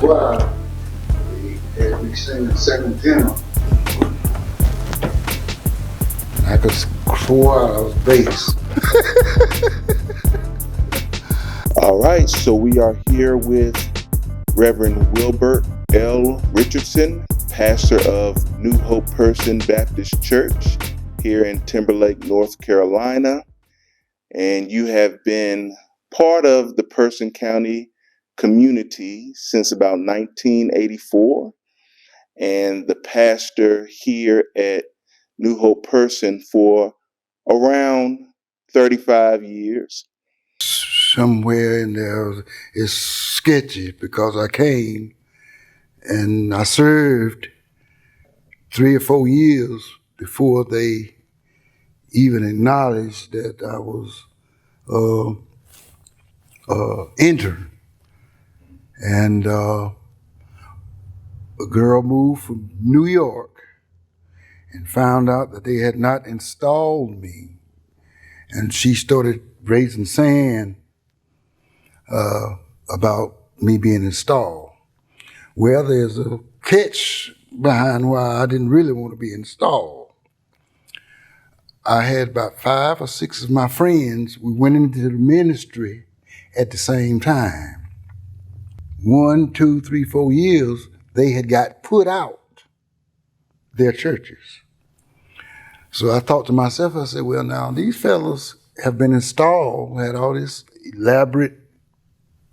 why they had me singing second tenor. I could swore I was bass. All right, so we are here with Reverend Wilbert L. Richardson, pastor of New Hope Person Baptist Church here in Timberlake, North Carolina. And you have been part of the Person County community since about 1984, and the pastor here at New Hope Person for around 35 years. Somewhere in there is sketchy because I came and I served 3 or 4 years before they even acknowledged that I was intern. And a girl moved from New York and found out that they had not installed me. And she started raising sand about me being installed. Well, there's a catch behind why I didn't really want to be installed. I had about 5 or 6 of my friends. We went into the ministry at the same time. 1, 2, 3, 4 years, they had got put out their churches. So I thought to myself, I said, well, now these fellas have been installed, had all this elaborate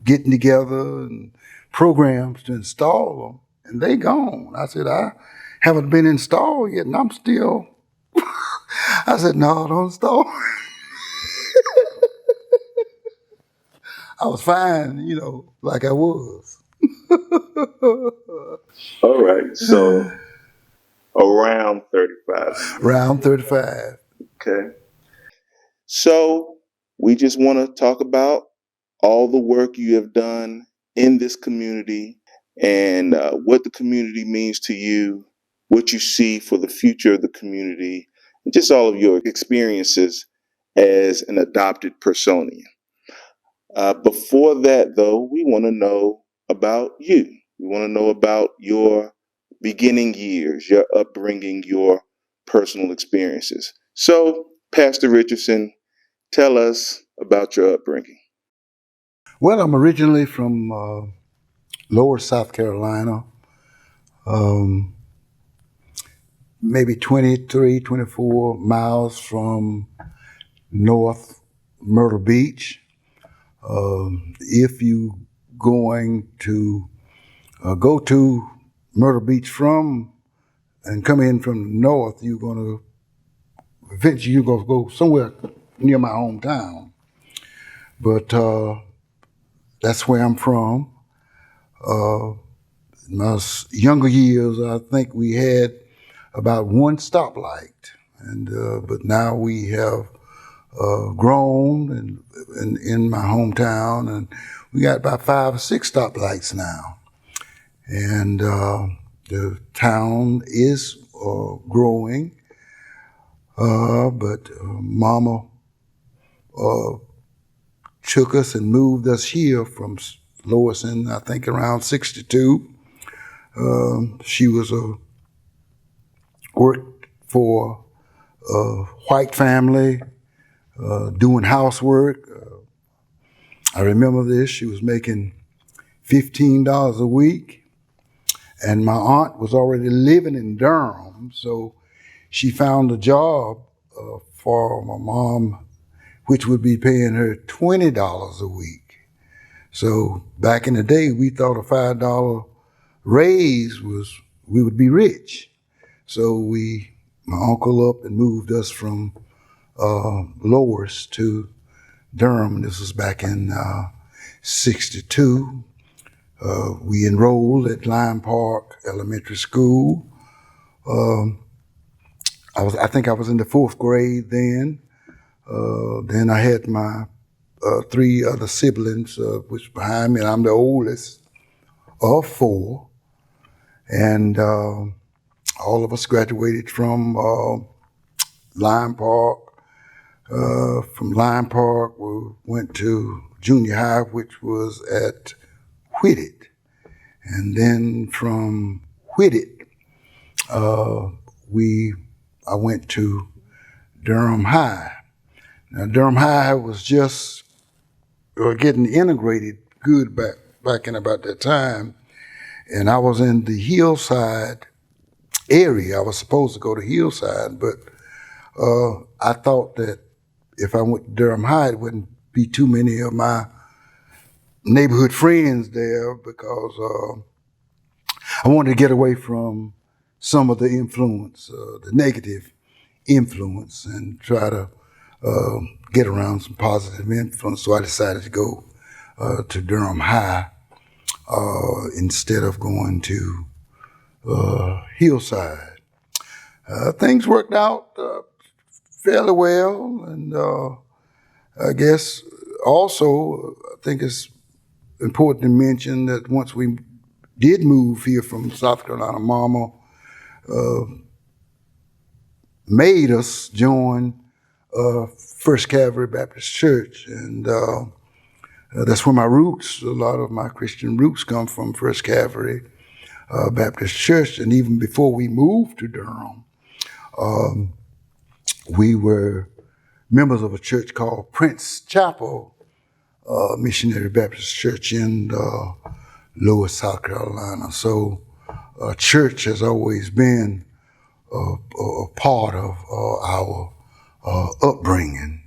getting together and programs to install them, and they gone. I said, I haven't been installed yet, and I'm still, I said, no, don't install. I was fine, like I was. All right, so around 35. Around 35. Okay. So we just want to talk about all the work you have done in this community and what the community means to you, what you see for the future of the community, and just all of your experiences as an adopted Personian. Before that, though, we want to know about you. We want to know about your beginning years, your upbringing, your personal experiences. So, Pastor Richardson, tell us about your upbringing. Well, I'm originally from Lower South Carolina, maybe 23, 24 miles from North Myrtle Beach. If you going to go to Myrtle Beach and come in from the north, eventually you're going to go somewhere near my hometown. But that's where I'm from. In my younger years, I think we had about 1 stoplight, but now we have grown and in my hometown, and we got about 5 or 6 stoplights now. And the town is growing, but Mama took us and moved us here from Lois in, I think, around 62. She worked for a white family, doing housework. I remember this. She was making $15 a week, and my aunt was already living in Durham, so she found a job for my mom, which would be paying her $20 a week. So back in the day, we thought a $5 raise we would be rich. So my uncle up and moved us from Lois to Durham. This was back in 62. We enrolled at Lime Park Elementary School. I think I was in the 4th grade then. Then I had my 3 other siblings, which behind me, and I'm the oldest of 4. And all of us graduated from Lime Park. From Lime Park, we went to junior high, which was at Whitted. And then from Whittier, I went to Durham High. Now, Durham High was just getting integrated good back in about that time. And I was in the Hillside area. I was supposed to go to Hillside, but I thought that if I went to Durham High, it wouldn't be too many of my neighborhood friends there because I wanted to get away from some of the influence, the negative influence, and try to get around some positive influence. So I decided to go to Durham High instead of going to Hillside. Things worked out fairly well, and I guess also I think it's important to mention that once we did move here from South Carolina, Mama made us join First Calvary Baptist Church, and that's where my roots, a lot of my Christian roots come from, First Calvary Baptist Church. And even before we moved to Durham, we were members of a church called Prince Chapel Missionary Baptist Church in Lewis, South Carolina. So church has always been a part of our upbringing.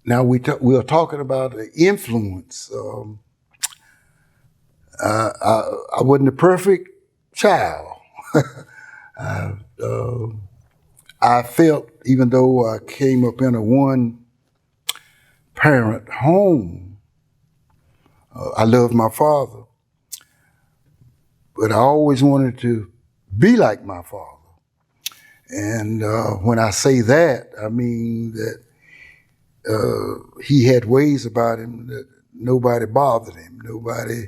Now we are talking about the influence. I wasn't a perfect child. I felt, even though I came up in a one-parent home, I loved my father, but I always wanted to be like my father. And when I say that, I mean that he had ways about him that nobody bothered him, nobody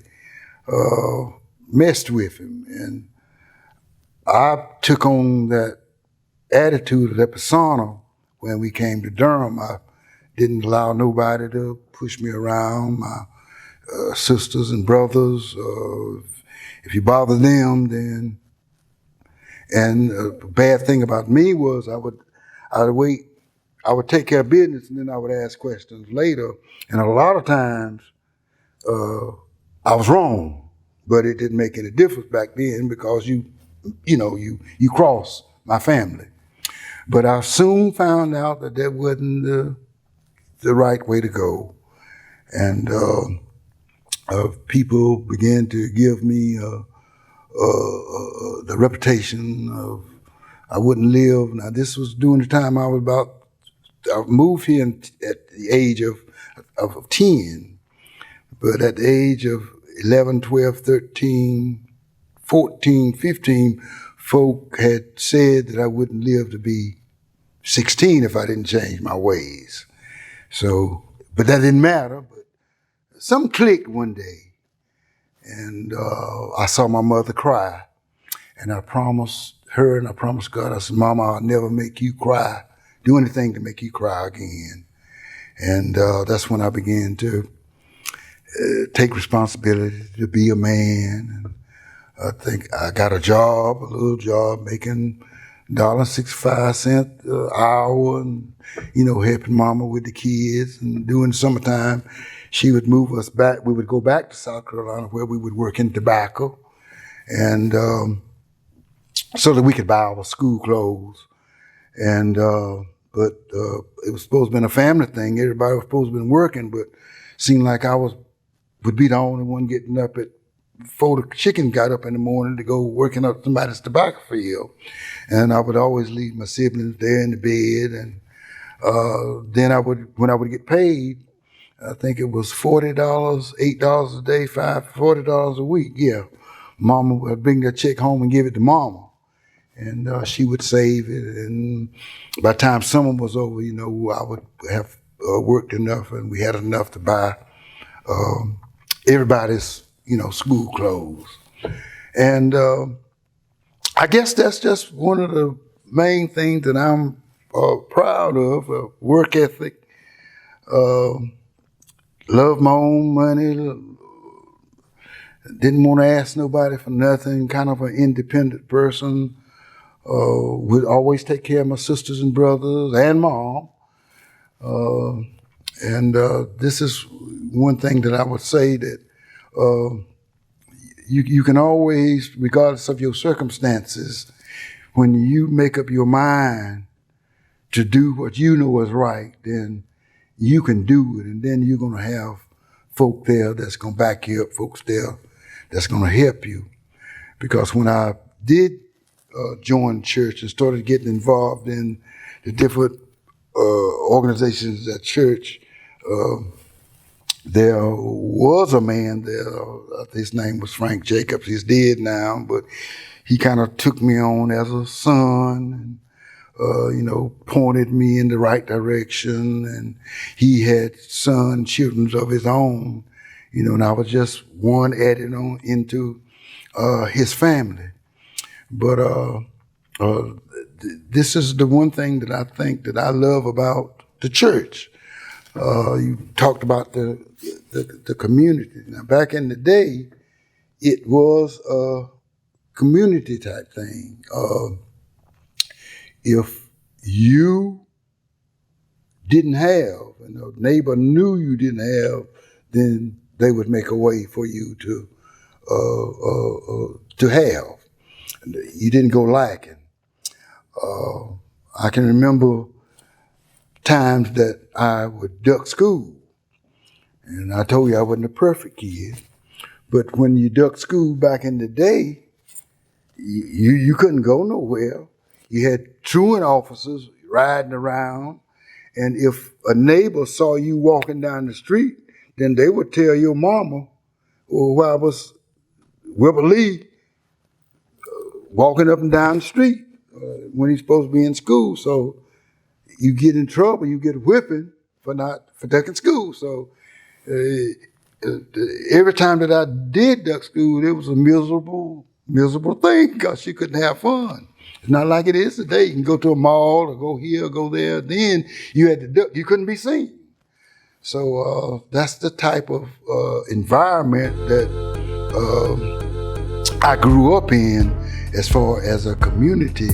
messed with him. And I took on that attitude, that persona, when we came to Durham. I didn't allow nobody to push me around, my sisters and brothers. If you bother them, then... And the bad thing about me was I would take care of business, and then I would ask questions later. And a lot of times I was wrong, but it didn't make any difference back then because you cross my family. But I soon found out that wasn't the right way to go. And people began to give me the reputation of I wouldn't live. Now, this was during the time I moved here at the age of 10, but at the age of 11, 12, 13, 14, 15, folk had said that I wouldn't live to be 16 if I didn't change my ways. So, but that didn't matter. But something clicked one day, and I saw my mother cry. And I promised her and I promised God, I said, Mama, I'll never make you cry, do anything to make you cry again. And that's when I began to take responsibility to be a man. And I think I got a little job, making $1.65 an hour, and, helping Mama with the kids. And during summertime, she would move us back. We would go back to South Carolina where we would work in tobacco. And so that we could buy our school clothes. And but it was supposed to be a family thing. Everybody was supposed to be working, but seemed like I would be the only one getting up before the chicken got up in the morning to go working up somebody's tobacco field. And I would always leave my siblings there in the bed. And then when I would get paid, I think it was $40, $8 a day, $40 a week. Yeah, Mama would bring that check home and give it to Mama. And she would save it. And by the time summer was over, I would have worked enough, and we had enough to buy everybody's, school clothes. And I guess that's just one of the main things that I'm proud of, work ethic, loved my own money, didn't want to ask nobody for nothing, kind of an independent person. Would always take care of my sisters and brothers and mom. And this is one thing that I would say, that you can always, regardless of your circumstances, when you make up your mind to do what you know is right, then you can do it. And then you're going to have folk there that's going to back you up, folks there that's going to help you. Because when I did join church and started getting involved in the different organizations at church, there was a man there, his name was Frank Jacobs, he's dead now, but he kind of took me on as a son, and pointed me in the right direction, and he had children of his own, and I was just one added on into his family. But this is the one thing that I think that I love about the church. You talked about the community. Now, back in the day, it was a community type thing. If you didn't have, and a neighbor knew you didn't have, then they would make a way for you to have. You didn't go lacking. I can remember times that I would duck school. And I told you I wasn't a perfect kid. But when you ducked school back in the day, you couldn't go nowhere. You had truant officers riding around. And if a neighbor saw you walking down the street, then they would tell your mama, or why was Wilbur Lee walking up and down the street when he's supposed to be in school. So you get in trouble, you get a whipping for ducking school. So every time that I did duck school, it was a miserable thing because you couldn't have fun. It's not like it is today. You can go to a mall or go here or go there. Then you had to duck. You couldn't be seen. So that's the type of environment that I grew up in as far as a community